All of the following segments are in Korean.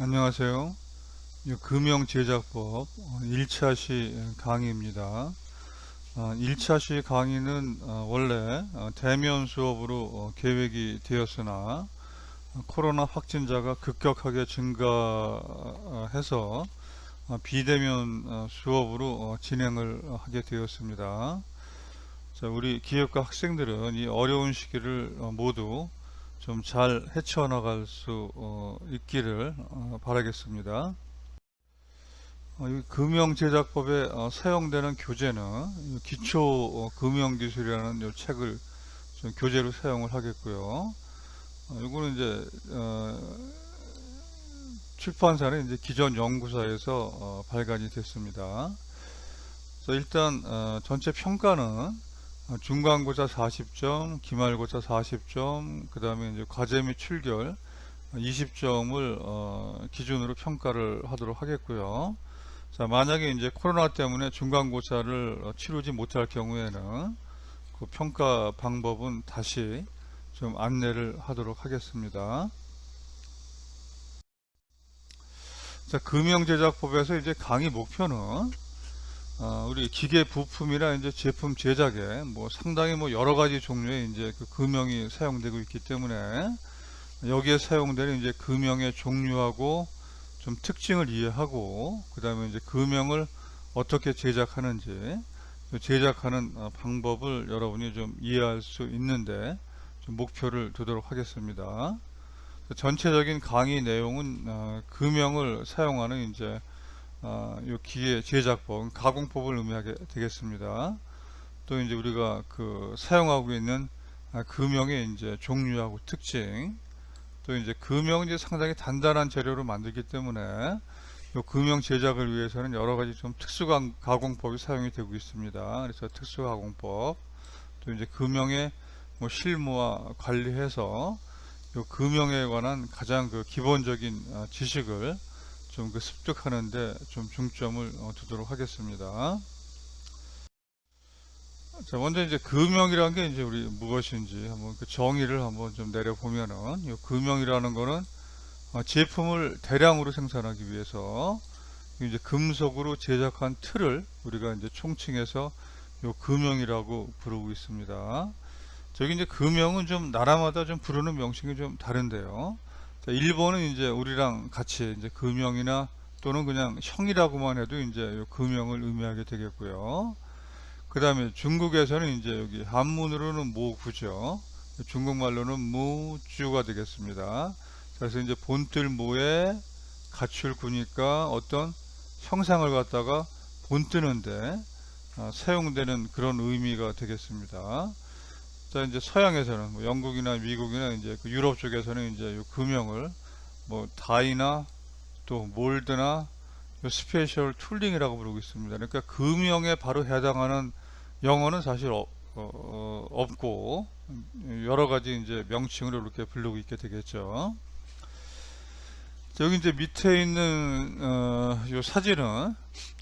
안녕하세요. 금융제작법 1차 시 강의입니다. 1차 시 강의는 원래 대면 수업으로 계획이 되었으나 코로나 확진자가 급격하게 증가해서 비대면 수업으로 진행을 하게 되었습니다. 자, 우리 기업가 학생들은 이 어려운 시기를 모두 좀 잘 헤쳐나갈 수 있기를 바라겠습니다. 이 금융제작법에 사용되는 교재는 이 기초 금융기술이라는 이 책을 좀 교재로 사용을 하겠고요. 이거는 이제 출판사는 이제 기존 연구사에서 발간이 됐습니다. 그래서 일단 전체 평가는 중간고사 40점, 기말고사 40점, 그 다음에 이제 과제 및 출결 20점을 기준으로 평가를 하도록 하겠고요. 자, 만약에 이제 코로나 때문에 중간고사를 치르지 못할 경우에는 그 평가 방법은 다시 좀 안내를 하도록 하겠습니다. 자, 금융제작법에서 이제 강의 목표는 우리 기계 부품이나 이제 제품 제작에 뭐 상당히 뭐 여러 가지 종류의 이제 그 금형이 사용되고 있기 때문에 여기에 사용되는 이제 금형의 종류하고 좀 특징을 이해하고 그 다음에 이제 금형을 어떻게 제작하는지 제작하는 방법을 여러분이 좀 이해할 수 있는데 좀 목표를 두도록 하겠습니다. 전체적인 강의 내용은 금형을 사용하는 이제 요 기계 제작법, 가공법을 의미하게 되겠습니다. 또 이제 우리가 그 사용하고 있는 금형의 이제 종류하고 특징, 또 이제 금형은 이제 상당히 단단한 재료로 만들기 때문에 요 금형 제작을 위해서는 여러 가지 좀 특수 가공법이 사용이 되고 있습니다. 그래서 특수 가공법, 또 이제 금형의 뭐 실무와 관리해서 요 금형에 관한 가장 그 기본적인 지식을 좀 그 습득하는데 좀 중점을 두도록 하겠습니다. 자, 먼저 이제 금형이라는 게 이제 우리 무엇인지 한번 그 정의를 한번 좀 내려보면은 이 금형이라는 거는 제품을 대량으로 생산하기 위해서 이제 금속으로 제작한 틀을 우리가 이제 총칭해서 요 금형이라고 부르고 있습니다. 저기 이제 금형은 좀 나라마다 좀 부르는 명칭이 좀 다른데요. 자, 일본은 이제 우리랑 같이 이제 금형이나 또는 그냥 형이라고만 해도 이제 요 금형을 의미하게 되겠고요. 그 다음에 중국에서는 이제 여기 한문으로는 모구죠. 중국말로는 무주가 되겠습니다. 그래서 이제 본뜰 무에 갖출 구니까 어떤 형상을 갖다가 본뜨는데 사용되는 그런 의미가 되겠습니다. 자, 이제 서양에서는 뭐 영국이나 미국이나 이제 그 유럽 쪽에서는 이제 요 금형을 뭐 다이나 또 몰드나 요 스페셜 툴링이라고 부르고 있습니다. 그러니까 금형에 바로 해당하는 영어는 사실 없고 여러 가지 이제 명칭으로 이렇게 부르고 있게 되겠죠. 여기 이제 밑에 있는 요 사진은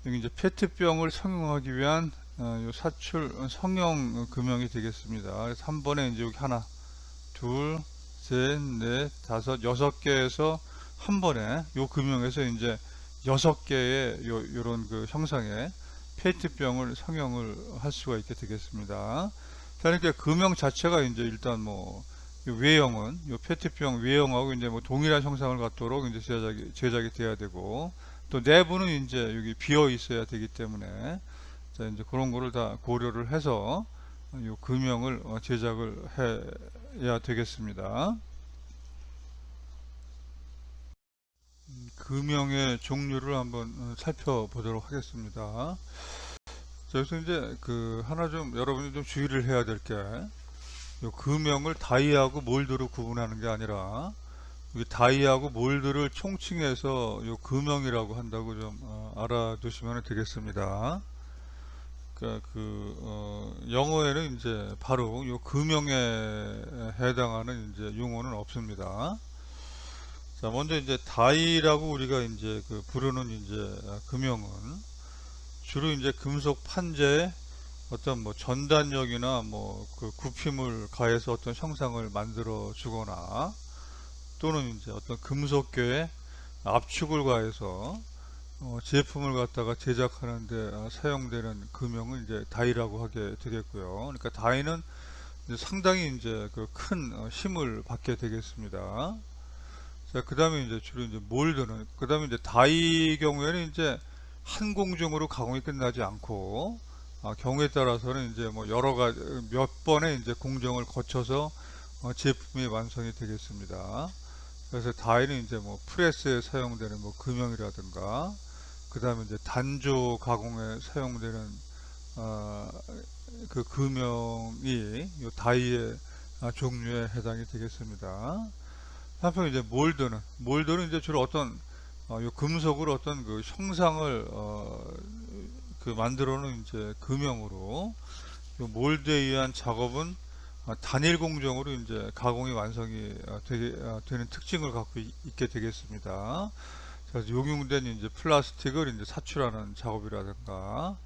여기 이제 페트병을 성형하기 위한 요 사출 성형 금형이 되겠습니다. 그래서 한 번에 이제 여기 하나, 둘, 셋, 넷, 다섯, 6개에서 한 번에 요 금형에서 이제 6개의 요런 그 형상의 페트병을 성형을 할 수가 있게 되겠습니다. 그러니까 금형 자체가 이제 일단 뭐 외형은 요 페트병 외형하고 이제 뭐 동일한 형상을 갖도록 이제 제작이 돼야 되고 또 내부는 이제 여기 비어 있어야 되기 때문에 자 이제 그런 거를 다 고려를 해서 요 금형을 제작을 해야 되겠습니다. 금형의 종류를 한번 살펴보도록 하겠습니다. 자, 여기서 이제 그 하나 좀 여러분이 좀 주의를 해야 될 게 요 금형을 다이하고 몰드로 구분하는 게 아니라 이 다이하고 몰드를 총칭해서 요 금형이라고 한다고 좀 알아두시면 되겠습니다. 그러니까 영어에는 이제 바로 요 금형에 해당하는 이제 용어는 없습니다. 자, 먼저 이제 다이라고 우리가 이제 그 부르는 이제 금형은 주로 이제 금속 판재에 어떤 뭐 전단력이나 뭐 그 부품을 가해서 어떤 형상을 만들어 주거나 또는 이제 어떤 금속계에 압축을 가해서 제품을 갖다가 제작하는데 사용되는 금형을 이제 다이라고 하게 되겠고요. 그러니까 다이는 이제 상당히 이제 그 큰 힘을 받게 되겠습니다. 자, 그 다음에 이제 주로 이제 몰드는, 그 다음에 이제 다이 경우에는 이제 한 공정으로 가공이 끝나지 않고, 경우에 따라서는 이제 뭐 여러 가지, 몇 번의 이제 공정을 거쳐서 제품이 완성이 되겠습니다. 그래서 다이는 이제 뭐 프레스에 사용되는 뭐 금형이라든가, 그 다음에 이제 단조 가공에 사용되는, 어, 그 금형이 요 다이의 종류에 해당이 되겠습니다. 한편 이제 몰드는 이제 주로 어떤 요 금속으로 어떤 그 형상을 그 만들어 놓은 이제 금형으로 요 몰드에 의한 작업은 단일 공정으로 이제 가공이 완성이 되는 특징을 갖고 있게 되겠습니다. 그래서 용융된 이제 플라스틱을 이제 사출하는 작업이라든가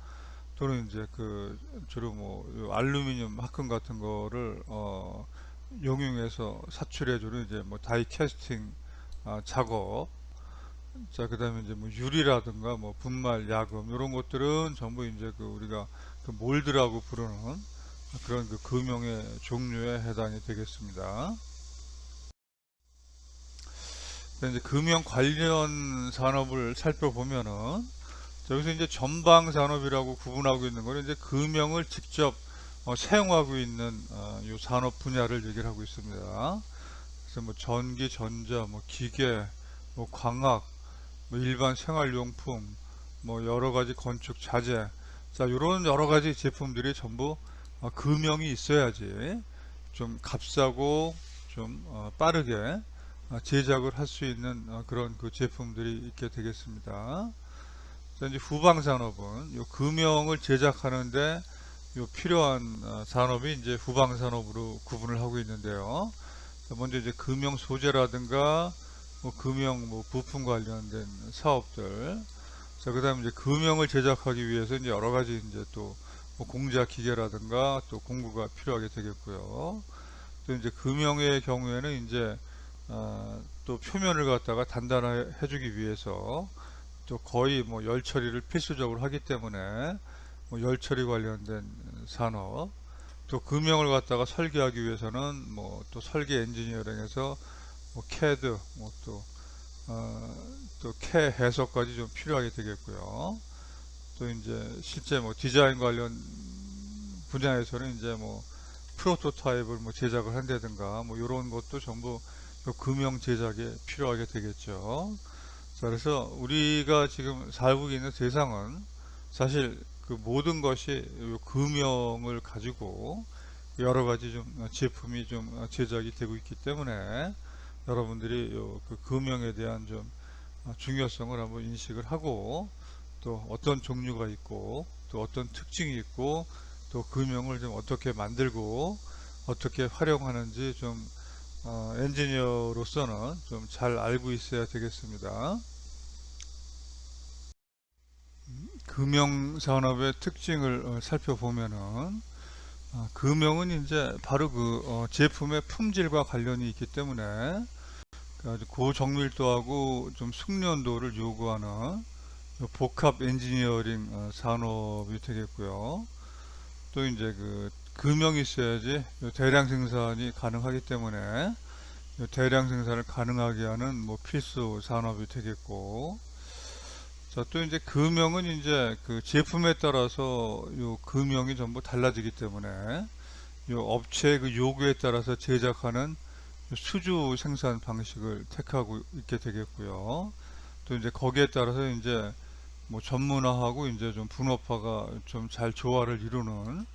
또는 이제 그 주로 뭐요 알루미늄 합금 같은 거를 용융해서 사출해주는 이제 뭐 다이 캐스팅 작업. 자, 그 다음에 이제 뭐 유리라든가 뭐 분말, 야금, 이런 것들은 전부 이제 그 우리가 그 몰드라고 부르는 그런 그 금형의 종류에 해당이 되겠습니다. 이제 금형 관련 산업을 살펴보면은 여기서 이제 전방 산업이라고 구분하고 있는 거는 이제 금형을 직접 사용하고 있는 요 산업 분야를 얘기를 하고 있습니다. 그래서 뭐 전기, 전자, 뭐 기계, 뭐 광학, 뭐 일반 생활용품, 뭐 여러 가지 건축 자재, 자 이런 여러 가지 제품들이 전부 금형이 있어야지 좀 값싸고 좀 빠르게 제작을 할 수 있는 그런 그 제품들이 있게 되겠습니다. 자, 이제 후방 산업은 요 금형을 제작하는데 요 필요한 산업이 이제 후방 산업으로 구분을 하고 있는데요. 먼저 이제 금형 소재라든가 뭐 금형 뭐 부품 관련된 사업들. 자, 그다음에 이제 금형을 제작하기 위해서 이제 여러 가지 이제 또뭐 공작 기계라든가 또 공구가 필요하게 되겠고요. 또 이제 금형의 경우에는 이제 또 표면을 갖다가 단단해 주기 위해서 또 거의 뭐 열 처리를 필수적으로 하기 때문에 뭐 열 처리 관련된 산업, 또 금형을 갖다가 설계하기 위해서는 뭐 또 설계 엔지니어링에서 뭐 CAD, 또 캐 해석까지 좀 필요하게 되겠고요. 또 이제 실제 뭐 디자인 관련 분야에서는 이제 뭐 프로토타입을 뭐 제작을 한다든가 뭐 이런 것도 전부 금형 제작에 필요하게 되겠죠. 자, 그래서 우리가 지금 살고 있는 세상은 사실 그 모든 것이 금형을 가지고 여러 가지 좀 제품이 좀 제작이 되고 있기 때문에 여러분들이 그 금형에 대한 좀 중요성을 한번 인식을 하고 또 어떤 종류가 있고 또 어떤 특징이 있고 또 금형을 좀 어떻게 만들고 어떻게 활용하는지 좀 엔지니어로서는 좀 잘 알고 있어야 되겠습니다. 금형 산업의 특징을 살펴보면은 금형은 이제 바로 그 제품의 품질과 관련이 있기 때문에 아주 고정밀도하고 좀 숙련도를 요구하는 복합 엔지니어링 산업이 되겠고요. 또 이제 그 금형이 있어야지 대량 생산이 가능하기 때문에 대량 생산을 가능하게 하는 뭐 필수 산업이 되겠고, 자, 또 이제 금형은 이제 그 제품에 따라서 요 금형이 전부 달라지기 때문에 요 업체의 그 요구에 따라서 제작하는 수주 생산 방식을 택하고 있게 되겠고요. 또 이제 거기에 따라서 이제 뭐 전문화하고 이제 좀 분업화가 좀 잘 조화를 이루는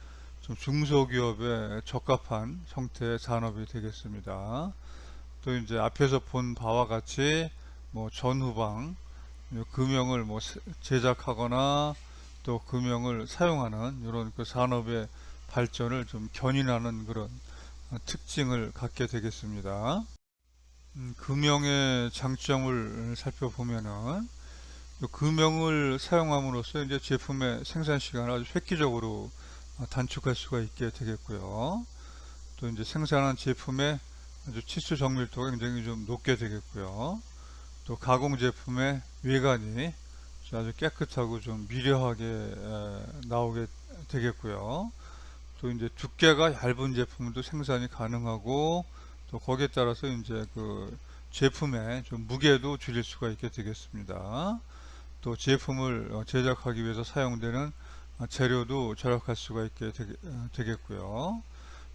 좀 중소기업에 적합한 형태의 산업이 되겠습니다. 또 이제 앞에서 본 바와 같이 뭐 전후방 금형을 뭐 제작하거나 또 금형을 사용하는 이런 그 산업의 발전을 좀 견인하는 그런 특징을 갖게 되겠습니다. 금형의 장점을 살펴보면은 금형을 사용함으로써 이제 제품의 생산 시간을 아주 획기적으로 단축할 수가 있게 되겠고요. 또 이제 생산한 제품의 아주 치수 정밀도가 굉장히 좀 높게 되겠고요. 또 가공 제품의 외관이 아주 깨끗하고 좀 미려하게 나오게 되겠고요. 또 이제 두께가 얇은 제품도 생산이 가능하고, 또 거기에 따라서 이제 그 제품의 좀 무게도 줄일 수가 있게 되겠습니다. 또 제품을 제작하기 위해서 사용되는 재료도 절약할 수가 있게 되겠고요.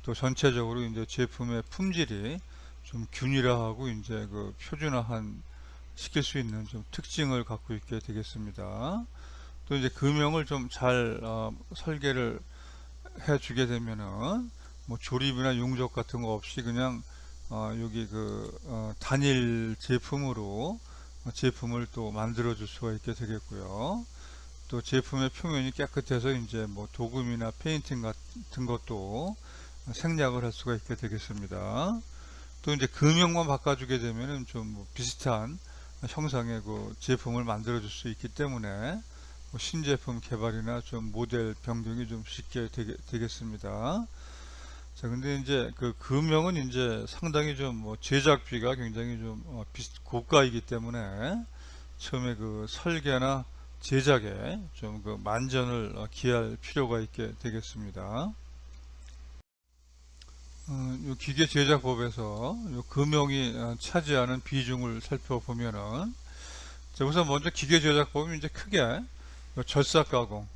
또 전체적으로 이제 제품의 품질이 좀 균일하고 이제 그 표준화한 시킬 수 있는 좀 특징을 갖고 있게 되겠습니다. 또 이제 금형을 좀 잘 설계를 해주게 되면은 뭐 조립이나 용접 같은 거 없이 그냥 여기 단일 제품으로 제품을 또 만들어 줄 수가 있게 되겠고요. 또 제품의 표면이 깨끗해서 이제 뭐 도금이나 페인팅 같은 것도 생략을 할 수가 있게 되겠습니다. 또 이제 금형만 바꿔주게 되면은 좀뭐 비슷한 형상의 그 제품을 만들어 줄 수 있기 때문에 뭐 신제품 개발이나 좀 모델 변경이 좀 쉽게 되겠습니다. 자, 근데 이제 그 금형은 이제 상당히 좀 뭐 제작비가 굉장히 좀 고가이기 때문에 처음에 그 설계나 제작에 좀 그 만전을 기할 필요가 있게 되겠습니다. 요 기계 제작법에서 요 금형이 차지하는 비중을 살펴보면은, 자, 우선 먼저 기계 제작법이 이제 크게 요 절삭 가공,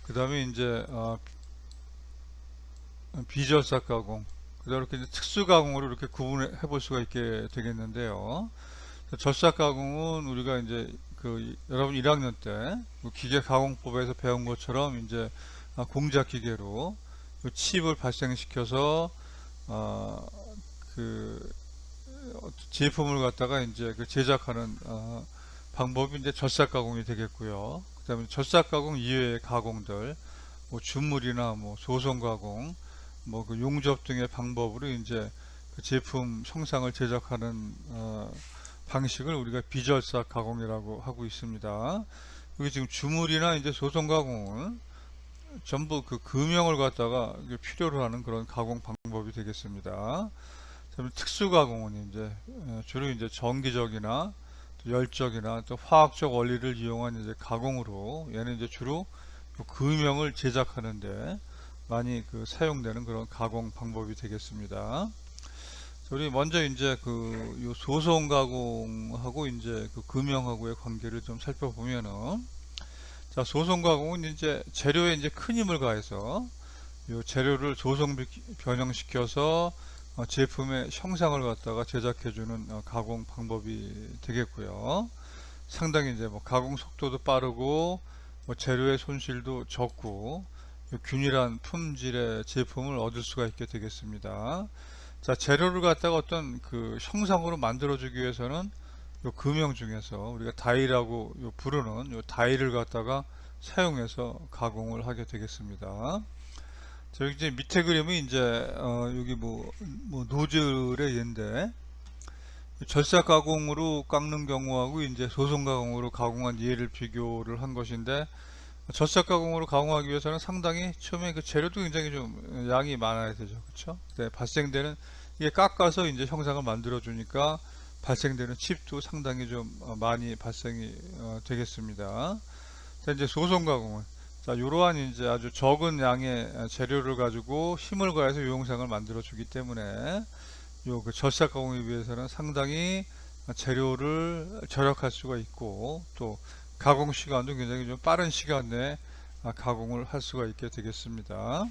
그 다음에 이제 비절삭 가공, 그 다음에 이렇게 이제 특수 가공으로 이렇게 구분해 볼 수가 있게 되겠는데요. 절삭 가공은 우리가 이제 그 여러분 1학년 때 기계 가공법에서 배운 것처럼 이제 공작 기계로 칩을 발생시켜서 그 제품을 갖다가 이제 그 제작하는 방법이 이제 절삭 가공이 되겠고요. 그다음에 절삭 가공 이외의 가공들, 뭐 준물이나 뭐 소성 가공, 뭐 그 용접 등의 방법으로 이제 그 제품 형상을 제작하는 방식을 우리가 비절삭 가공이라고 하고 있습니다. 여기 지금 주물이나 이제 소성 가공은 전부 그 금형을 갖다가 필요로 하는 그런 가공 방법이 되겠습니다. 특수 가공은 이제 주로 이제 전기적이나 또 열적이나 또 화학적 원리를 이용한 이제 가공으로, 얘는 이제 주로 금형을 제작하는데 많이 그 사용되는 그런 가공 방법이 되겠습니다. 우리 먼저 이제 요 소성 가공하고 이제 그 금형하고의 관계를 좀 살펴보면은, 자, 소성 가공은 이제 재료에 이제 큰 힘을 가해서 요 재료를 소성 변형시켜서 제품의 형상을 갖다가 제작해주는 가공 방법이 되겠고요. 상당히 이제 뭐 가공 속도도 빠르고 뭐 재료의 손실도 적고 균일한 품질의 제품을 얻을 수가 있게 되겠습니다. 자, 재료를 갖다가 어떤 그 형상으로 만들어주기 위해서는 요 금형 중에서 우리가 다이라고 부르는 요 다이를 갖다가 사용해서 가공을 하게 되겠습니다. 자, 여기 이제 밑에 그림은 이제 여기 뭐 노즐의 예인데, 절삭 가공으로 깎는 경우하고 이제 소성 가공으로 가공한 예를 비교를 한 것인데, 절삭 가공으로 가공하기 위해서는 상당히 처음에 그 재료도 굉장히 좀 양이 많아야 되죠. 그렇죠? 네, 발생되는, 이게 깎아서 이제 형상을 만들어 주니까 발생되는 칩도 상당히 좀 많이 발생이 되겠습니다. 자, 이제 소성 가공은, 자, 이러한 이제 아주 적은 양의 재료를 가지고 힘을 가해서 이 형상을 만들어 주기 때문에 요 그 절삭 가공에 비해서는 상당히 재료를 절약할 수가 있고, 또 가공 시간도 굉장히 좀 빠른 시간 내에 가공을 할 수가 있게 되겠습니다.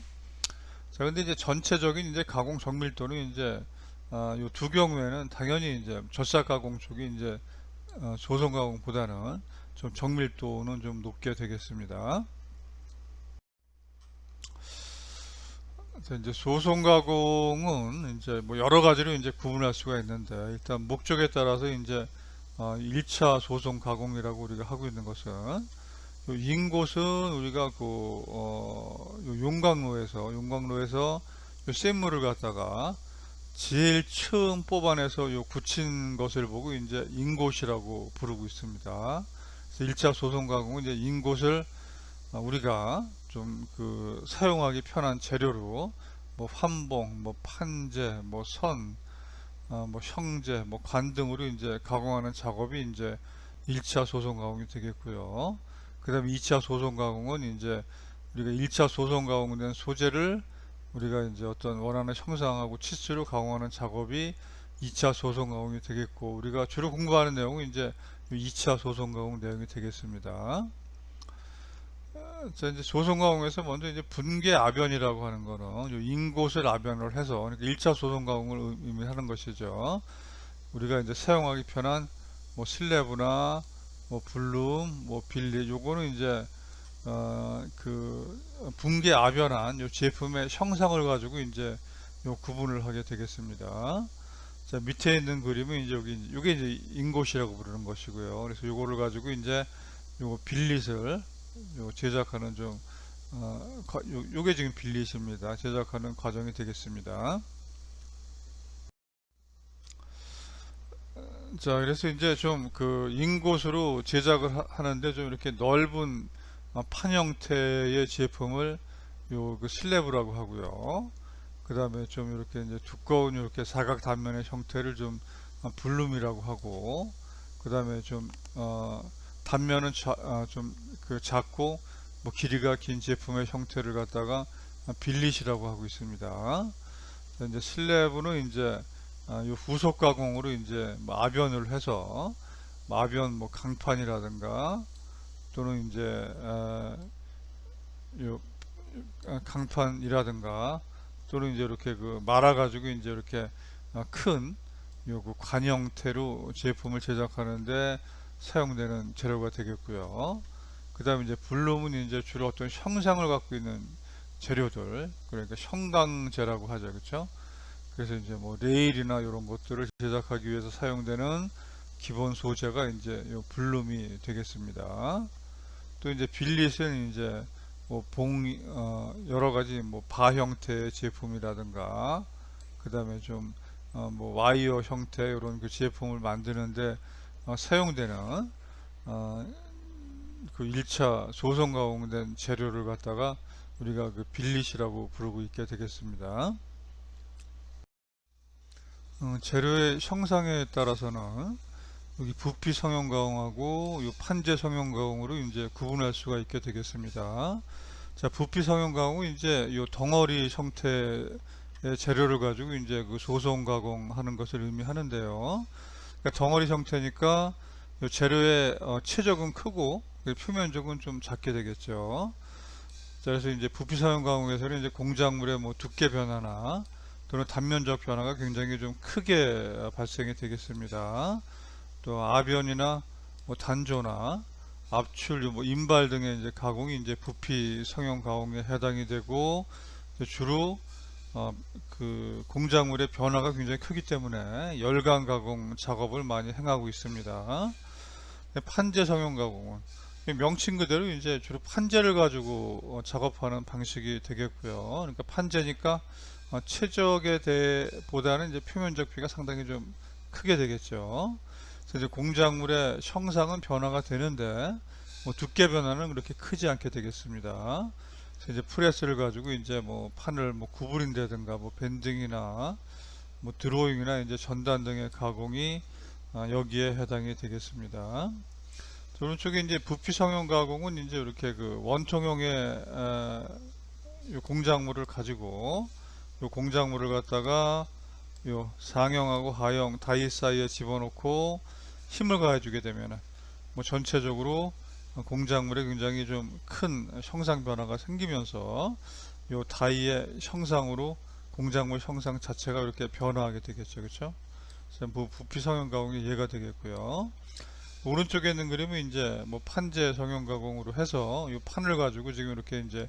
자, 근데 이제 전체적인 이제 가공 정밀도는 이제 요 두 경우에는 당연히 이제 절삭 가공 쪽이 이제 소성 가공보다는 좀 정밀도는 좀 높게 되겠습니다. 자, 이제 소성 가공은 이제 뭐 여러 가지로 이제 구분할 수가 있는데, 일단 목적에 따라서 이제 1차 소성 가공이라고 우리가 하고 있는 것은, 요 인곳은 우리가 요 용광로에서 요 샘물을 갖다가 제일 처음 뽑아내서 요 굳힌 것을 보고 이제 인곳이라고 부르고 있습니다. 그래서 1차 소성 가공은 이제 인곳을 우리가 좀 그 사용하기 편한 재료로 뭐 환봉, 뭐 판재, 뭐 선, 뭐 형제, 뭐 관 등으로 이제 가공하는 작업이 이제 1차 소송 가공이 되겠고요. 그 다음에 2차 소송 가공은 이제 우리가 1차 소송 가공된 소재를 우리가 이제 어떤 원하는 형상하고 치수로 가공하는 작업이 2차 소송 가공이 되겠고, 우리가 주로 공부하는 내용은 이제 2차 소송 가공 내용이 되겠습니다. 자, 이제 소송 가공에서 먼저 이제 분계 아변이라고 하는 거는 인곳을 아변을 해서, 그러니까 1차 소송 가공을 의미하는 것이죠. 우리가 이제 사용하기 편한 뭐 슬래브나 뭐 블룸, 뭐 빌리, 요거는 이제 그 분계 아변한 요 제품의 형상을 가지고 이제 요 구분을 하게 되겠습니다. 자, 밑에 있는 그림은 이제 여기 요게 이제 인곳이라고 부르는 것이고요. 그래서 요거를 가지고 이제 요 빌릿을 요 제작하는 좀 요게 지금 빌릿입니다. 제작하는 과정이 되겠습니다. 자, 그래서 이제 좀 그 인곳으로 제작을 하는데 좀 이렇게 넓은 판 형태의 제품을 요 그 슬래브라고 하고요. 그 다음에 좀 이렇게 이제 두꺼운 이렇게 사각 단면의 형태를 좀 블룸이라고 하고, 그 다음에 좀 단면은 좀 그 작고 뭐 길이가 긴 제품의 형태를 갖다가 빌릿이라고 하고 있습니다. 이제 슬래브는 이제 요 후속 가공으로 이제 뭐 아변을 해서 뭐 아변 뭐 강판이라든가 또는 이제 요 강판이라든가 또는 이제 이렇게 그 말아가지고 이제 이렇게 큰 요그 관 형태로 제품을 제작하는데 사용되는 재료가 되겠고요. 그 다음에 이제 블룸은 이제 주로 어떤 형상을 갖고 있는 재료들, 그러니까 형광재라고 하죠, 그렇죠? 그래서 이제 뭐 레일이나 이런 것들을 제작하기 위해서 사용되는 기본 소재가 이제 요 블룸이 되겠습니다. 또 이제 빌릿은 이제 뭐 여러 가지 뭐 바 형태의 제품이라든가 그 다음에 좀 뭐 와이어 형태 이런 그 제품을 만드는데 사용되는 그 1차 조선 가공된 재료를 갖다가 우리가 그 빌릿이라고 부르고 있게 되겠습니다. 재료의 형상에 따라서는 여기 부피 성형 가공하고 이 판재 성형 가공으로 이제 구분할 수가 있게 되겠습니다. 자, 부피 성형 가공은 이제 이 덩어리 형태의 재료를 가지고 이제 그 소송 가공하는 것을 의미하는데요. 그러니까 덩어리 형태니까 이 재료의 체적은 크고 표면적은 좀 작게 되겠죠. 자, 그래서 이제 부피 성형 가공에서는 이제 공작물의 뭐 두께 변화나 또는 단면적 변화가 굉장히 좀 크게 발생이 되겠습니다. 또 아변이나 뭐 단조나 압출, 뭐 인발 등의 이제 가공이 이제 부피 성형 가공에 해당이 되고, 주로 그 공작물의 변화가 굉장히 크기 때문에 열간 가공 작업을 많이 행하고 있습니다. 판재 성형 가공은 명칭 그대로 이제 주로 판재를 가지고 작업하는 방식이 되겠고요. 그러니까 판재니까 최적에 대해 보다는 이제 표면적 비가 상당히 좀 크게 되겠죠. 그래서 이제 공작물의 형상은 변화가 되는데 뭐 두께 변화는 그렇게 크지 않게 되겠습니다. 그래서 이제 프레스를 가지고 이제 뭐 판을 뭐 구부린다든가 뭐 밴딩이나 뭐 드로잉이나 이제 전단 등의 가공이 여기에 해당이 되겠습니다. 오른쪽에 이제 부피 성형 가공은 이제 이렇게 그 원통형의 요 공작물을 가지고 요 공작물을 갖다가 요 상형하고 하형 다이 사이에 집어넣고 힘을 가해주게 되면은 뭐 전체적으로 공작물에 굉장히 좀 큰 형상 변화가 생기면서 요 다이의 형상으로 공작물 형상 자체가 이렇게 변화하게 되겠죠, 그렇죠? 그래서 부피 성형 가공이 이해가 되겠고요. 오른쪽에 있는 그림은 이제 뭐 판재 성형 가공으로 해서 이 판을 가지고 지금 이렇게 이제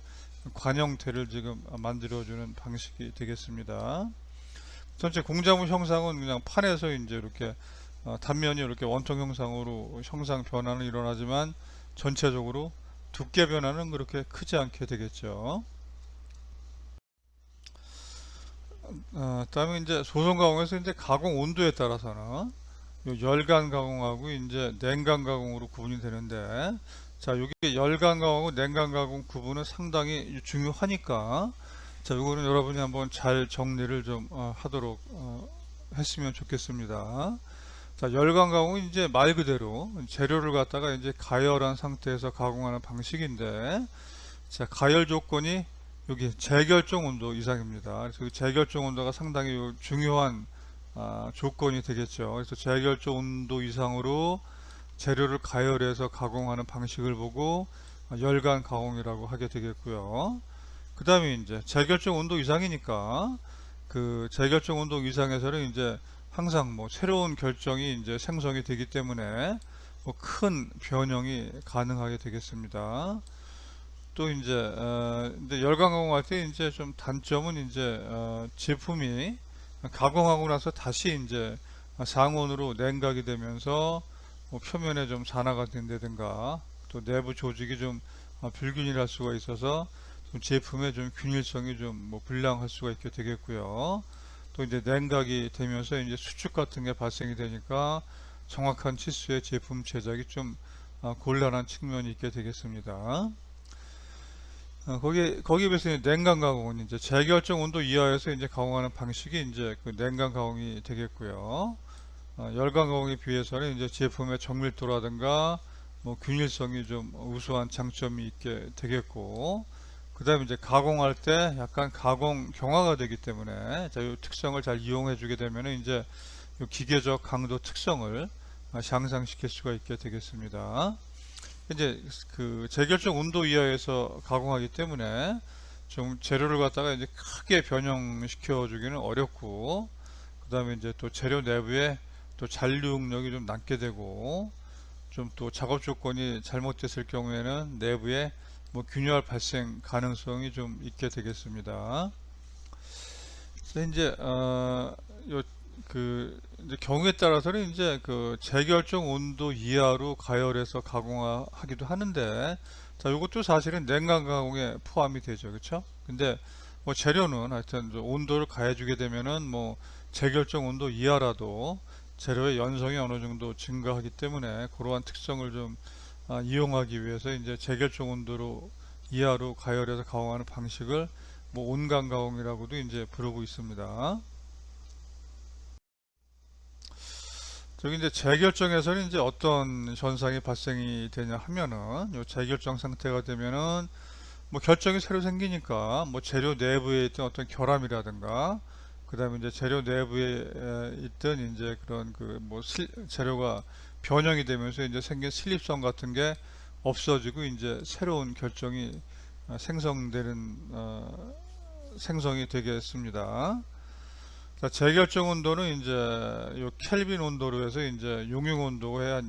관 형태를 지금 만들어주는 방식이 되겠습니다. 전체 공작물 형상은 그냥 판에서 이제 이렇게 단면이 이렇게 원통 형상으로 형상 변화는 일어나지만 전체적으로 두께 변화는 그렇게 크지 않게 되겠죠. 다음에 이제 소선 가공에서 이제 가공 온도에 따라서는 요 열간 가공하고 이제 냉간 가공으로 구분이 되는데, 자, 여기 열간 가공하고 냉간 가공 구분은 상당히 중요하니까, 자, 요거는 여러분이 한번 잘 정리를 좀 하도록 했으면 좋겠습니다. 자, 열간 가공은 이제 말 그대로 재료를 갖다가 이제 가열한 상태에서 가공하는 방식인데, 자, 가열 조건이 여기 재결정 온도 이상입니다. 그래서 재결정 온도가 상당히 중요한 조건이 되겠죠. 그래서 재결정 온도 이상으로 재료를 가열해서 가공하는 방식을 보고 열간 가공이라고 하게 되겠고요. 그 다음에 이제 재결정 온도 이상이니까 그 재결정 온도 이상에서는 이제 항상 뭐 새로운 결정이 이제 생성이 되기 때문에 뭐 큰 변형이 가능하게 되겠습니다. 또 이제 열강 가공할 때 이제 좀 단점은 이제 제품이 가공하고 나서 다시 이제 상온으로 냉각이 되면서 뭐 표면에 좀 산화가 된다든가 또 내부 조직이 좀 불균일할 수가 있어서 좀 제품의 좀 균일성이 좀 뭐 불량할 수가 있게 되겠고요. 또 이제 냉각이 되면서 이제 수축 같은 게 발생이 되니까 정확한 치수의 제품 제작이 좀 곤란한 측면이 있게 되겠습니다. 거기에 비해서 냉각 가공은 이제 재결정 온도 이하에서 이제 가공하는 방식이 이제 그 냉각 가공이 되겠고요. 열강 가공에 비해서는 이제 제품의 정밀도라든가 뭐 균일성이 좀 우수한 장점이 있게 되겠고, 그 다음에 이제 가공할 때 약간 가공 경화가 되기 때문에 자, 이 특성을 잘 이용해 주게 되면 이제 이 기계적 강도 특성을 향상시킬 수가 있게 되겠습니다. 이제 그 재결정 온도 이하에서 가공하기 때문에 좀 재료를 갖다가 이제 크게 변형시켜 주기는 어렵고, 그 다음에 이제 또 재료 내부에 또 잔류응력이 좀 남게 되고, 좀 또 작업 조건이 잘못됐을 경우에는 내부에 뭐 균열 발생 가능성이 좀 있게 되겠습니다. 그래서 이제 이제 경우에 따라서는 이제 그 재결정 온도 이하로 가열해서 가공하기도 하는데, 자, 이것도 사실은 냉각 가공에 포함이 되죠, 그렇죠? 근데 뭐 재료는 하여튼 온도를 가해주게 되면은 뭐 재결정 온도 이하라도 재료의 연성이 어느 정도 증가하기 때문에 그러한 특성을 좀 이용하기 위해서 이제 재결정 온도로 이하로 가열해서 가공하는 방식을 뭐 온감 가공이라고도 이제 부르고 있습니다. 저기 이제 재결정에서는 이제 어떤 현상이 발생이 되냐 하면은 요 재결정 상태가 되면은 뭐 결정이 새로 생기니까 뭐 재료 내부에 있던 어떤 결함이라든가 그 다음에 이제 재료 내부에 있던 이제 그런 그 뭐 재료가 변형이 되면서 이제 생긴 슬립성 같은 게 없어지고 이제 새로운 결정이 생성이 되겠습니다. 자, 재결정 온도는 이제 요 켈빈 온도로 해서 이제 용융 온도에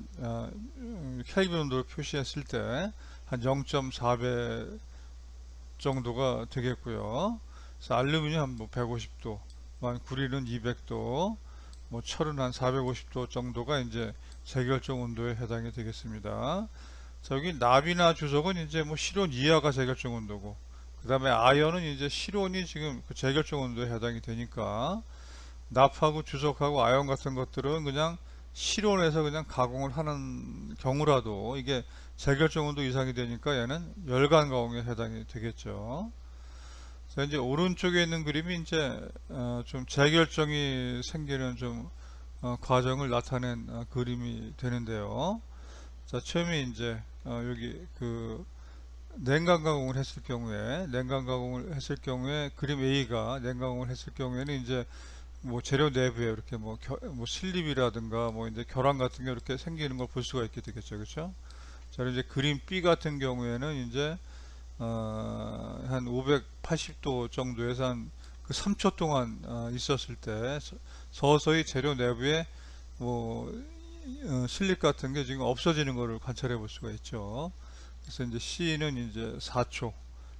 켈빈 온도를 표시했을 때 한 0.4배 정도가 되겠고요. 그래서 알루미늄 한 150도, 구리는 200도, 뭐 철은 한 450도 정도가 이제 재결정 온도에 해당이 되겠습니다. 자, 여기 납이나 주석은 이제 뭐 실온 이하가 재결정 온도고, 그 다음에 아연은 이제 실온이 지금 그 재결정 온도에 해당이 되니까 납하고 주석하고 아연 같은 것들은 그냥 실온에서 그냥 가공을 하는 경우라도 이게 재결정 온도 이상이 되니까 얘는 열간 가공에 해당이 되겠죠. 자, 이제 오른쪽에 있는 그림이 이제 좀 재결정이 생기는 좀 과정을 나타낸 그림이 되는데요. 자, 처음에 이제 여기 그 냉각 가공을 했을 경우에 그림 A가 냉각 가공을 했을 경우에는 이제 뭐 재료 내부에 이렇게 뭐 슬립이라든가 뭐 이제 결함 같은 게 이렇게 생기는 걸 볼 수가 있게 되겠죠, 그렇죠? 자, 이제 그림 B 같은 경우에는 이제 한 580도 정도에서 한 그 3초 동안 있었을 때 서서히 재료 내부에 뭐 슬립 같은 게 지금 없어지는 것을 관찰해 볼 수가 있죠. 그래서 이제 C는 이제 4초,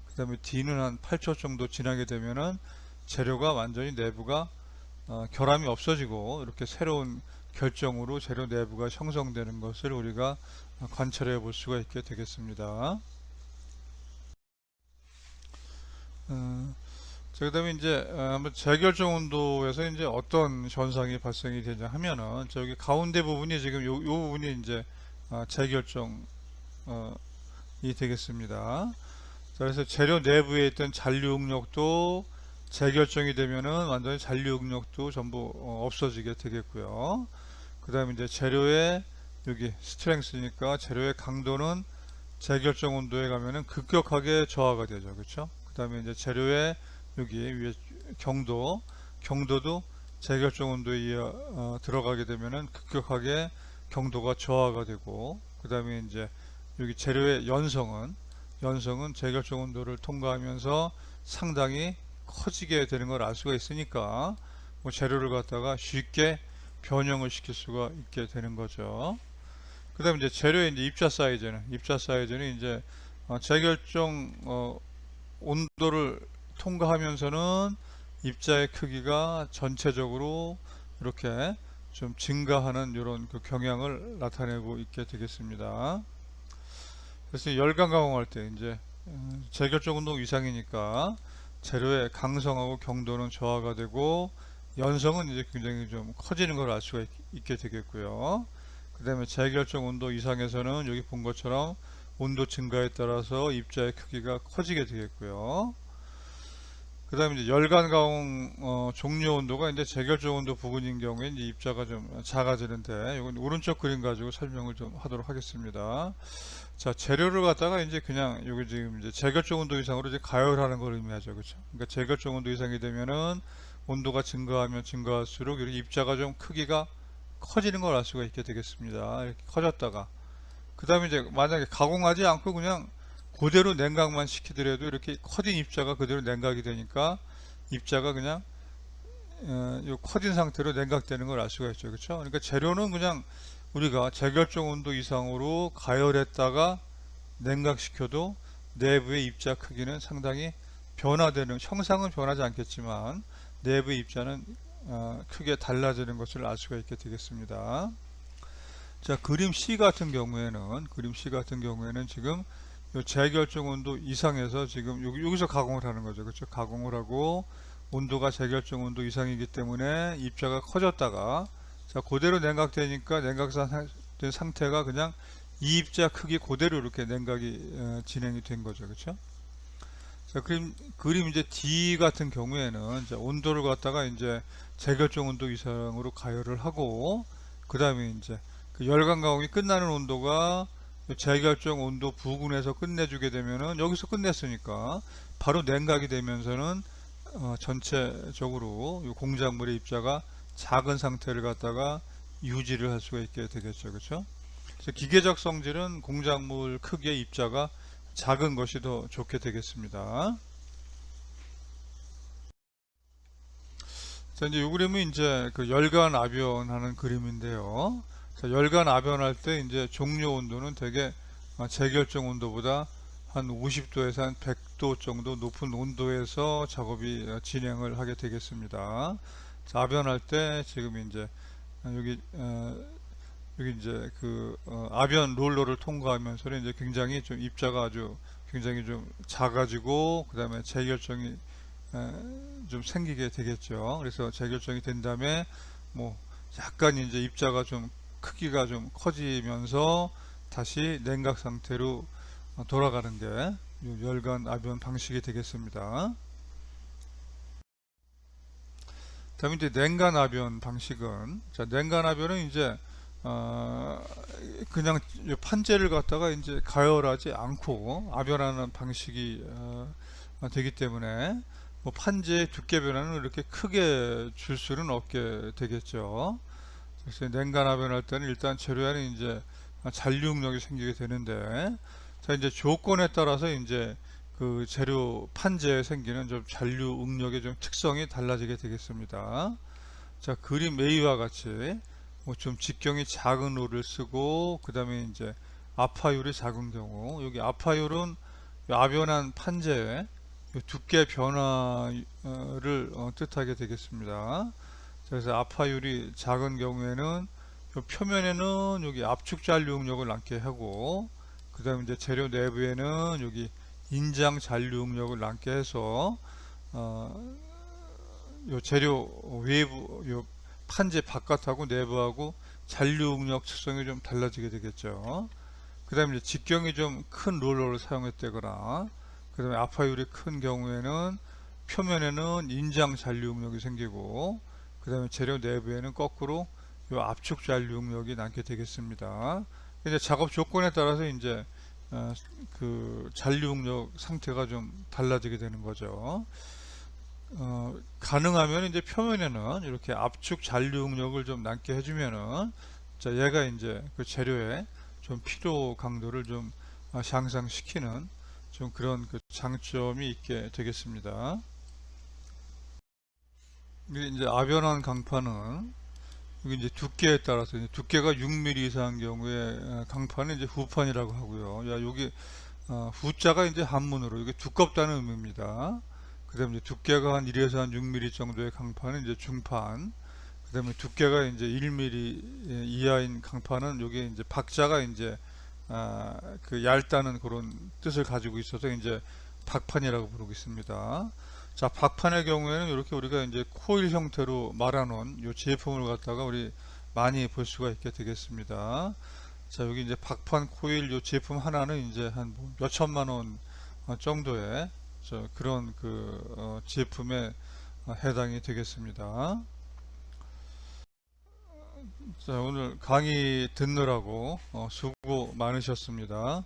그 다음에 D는 한 8초 정도 지나게 되면은 재료가 완전히 내부가 결함이 없어지고 이렇게 새로운 결정으로 재료 내부가 형성되는 것을 우리가 관찰해 볼 수가 있게 되겠습니다. 자, 그다음에 이제 한번 재결정 온도에서 이제 어떤 현상이 발생이 되냐 하면은 저기 가운데 부분이 지금 요 부분이 이제 재결정이 되겠습니다. 자, 그래서 재료 내부에 있던 잔류 응력도 재결정이 되면은 완전히 잔류 응력도 전부 없어지게 되겠고요. 그 다음에 이제 재료의 여기 스트렝스니까 재료의 강도는 재결정 온도에 가면은 급격하게 저하가 되죠. 그렇죠? 그 다음에 이제 재료의 여기 위에 경도도 재결정 온도에 들어가게 되면은 급격하게 경도가 저하가 되고, 그 다음에 이제 여기 재료의 연성은 재결정 온도를 통과하면서 상당히 커지게 되는 걸 알 수가 있으니까 뭐 재료를 갖다가 쉽게 변형을 시킬 수가 있게 되는 거죠. 그 다음에 이제 재료의 이제 입자 사이즈는 이제 재결정 온도를 통과하면서는 입자의 크기가 전체적으로 이렇게 좀 증가하는 이런 그 경향을 나타내고 있게 되겠습니다. 그래서 열강 가공할 때 이제 재결정 온도 이상이니까 재료의 강성하고 경도는 저하가 되고, 연성은 이제 굉장히 좀 커지는 걸 알 수가 있게 되겠고요. 그 다음에 재결정 온도 이상에서는 여기 본 것처럼 온도 증가에 따라서 입자의 크기가 커지게 되겠고요. 그 다음에 이제 열간 가공 종료 온도가 이제 재결정 온도 부근인 경우에 이제 입자가 좀 작아지는데, 이건 오른쪽 그림 가지고 설명을 좀 하도록 하겠습니다. 자, 재료를 갖다가 이제 그냥 여기 지금 이제 재결정 온도 이상으로 이제 가열하는 걸 의미하죠. 그렇죠? 그러니까 재결정 온도 이상이 되면은 온도가 증가하면 증가할수록 이렇게 입자가 좀 크기가 커지는 걸 알 수가 있게 되겠습니다. 이렇게 커졌다가 그 다음에 이제 만약에 가공하지 않고 그냥 그대로 냉각만 시키더라도 이렇게 커진 입자가 그대로 냉각이 되니까 입자가 그냥 요 커진 상태로 냉각되는 걸 알 수가 있죠. 그렇죠? 그러니까 재료는 그냥 우리가 재결정 온도 이상으로 가열했다가 냉각시켜도 내부의 입자 크기는 상당히 형상은 변하지 않겠지만 내부의 입자는 크게 달라지는 것을 알 수가 있게 되겠습니다. 자, 그림 C 같은 경우에는 지금 요 재결정 온도 이상에서 지금 여기서 가공을 하는 거죠. 그렇죠? 가공을 하고 온도가 재결정 온도 이상이기 때문에 입자가 커졌다가, 자, 그대로 냉각되니까 냉각된 상태가 그냥 이 입자 크기 그대로 이렇게 냉각이 진행이 된 거죠. 그렇죠? 자, 그림 이제 D 같은 경우에는 이제 온도를 갖다가 이제 재결정 온도 이상으로 가열을 하고, 그 다음에 이제 그 열강 가공이 끝나는 온도가 재결정 온도 부근에서 끝내주게 되면은, 여기서 끝냈으니까 바로 냉각이 되면서는 전체적으로 이 공작물의 입자가 작은 상태를 갖다가 유지를 할 수가 있게 되겠죠. 그렇죠? 그래서 기계적 성질은 공작물 크기의 입자가 작은 것이 더 좋게 되겠습니다. 자, 이제 이 그림은 이제 그 열간 압연하는 그림인데요. 자, 열간 압연할 때 이제 종료 온도는 대개 재결정 온도보다 한 50도에서 한 100도 정도 높은 온도에서 작업이 진행을 하게 되겠습니다. 자, 압연할 때 지금 이제 여기 이제 그 압연 롤러를 통과하면서 이제 굉장히 좀 입자가 아주 굉장히 좀 작아지고, 그 다음에 재결정이 좀 생기게 되겠죠. 그래서 재결정이 된 다음에 뭐 약간 이제 입자가 좀 크기가 좀 커지면서 다시 냉각 상태로 돌아가는 게 열간 압연 방식이 되겠습니다. 다음에 이제 냉간 압연 방식은, 자, 냉간 압연은 이제 그냥 판재를 갖다가 이제 가열하지 않고 압연하는 방식이 되기 때문에 뭐 판재의 두께 변화는 이렇게 크게 줄 수는 없게 되겠죠. 그래서 냉간 압연할 때는 일단 재료 안에 이제 잔류 응력이 생기게 되는데, 자, 이제 조건에 따라서 이제 그 재료 판재에 생기는 좀 잔류 응력의 좀 특성이 달라지게 되겠습니다. 자, 그림 A와 같이 뭐 좀 직경이 작은 롤을 쓰고, 그 다음에 이제 압화율이 작은 경우, 여기 압화율은 압연한 판재의 두께 변화를 뜻하게 되겠습니다. 그래서 압화율이 작은 경우에는 표면에는 여기 압축 잔류 응력을 남게 하고, 그 다음에 이제 재료 내부에는 여기 인장 잔류 응력을 남게 해서 요 재료 외부 요 판재 바깥하고 내부하고 잔류 응력 특성이 좀 달라지게 되겠죠. 그 다음에 직경이 좀 큰 롤러를 사용했다거나, 그 다음에 압화율이 큰 경우에는 표면에는 인장 잔류응력이 생기고, 그 다음에 재료 내부에는 거꾸로 요 압축 잔류응력이 남게 되겠습니다. 이제 작업 조건에 따라서 이제 어, 그 잔류응력 상태가 좀 달라지게 되는 거죠. 가능하면 이제 표면에는 이렇게 압축 잔류응력을 좀 남게 해주면은, 자, 얘가 이제 그 재료의 좀 피로 강도를 좀 향상시키는 좀 그런 그 장점이 있게 되겠습니다. 이게 이제 아변환 강판은 여기 이제 두께에 따라서 이제 두께가 6mm 이상인 경우에 강판은 이제 후판이라고 하고요. 야, 여기 후자가 이제 한문으로 이게 두껍다는 의미입니다. 그다음에 이제 두께가 한 1에서 한 6mm 정도의 강판은 이제 중판. 그다음에 두께가 이제 1mm 이하인 강판은 여기 이제 박자가 이제 그 얇다는 그런 뜻을 가지고 있어서 이제 박판이라고 부르고 있습니다. 자, 박판의 경우에는 이렇게 우리가 이제 코일 형태로 말아놓은 이 제품을 갖다가 우리 많이 볼 수가 있게 되겠습니다. 자, 여기 이제 박판 코일 이 제품 하나는 이제 한 몇천만 원 정도의 그런 그 제품에 해당이 되겠습니다. 자, 오늘 강의 듣느라고 수고 많으셨습니다.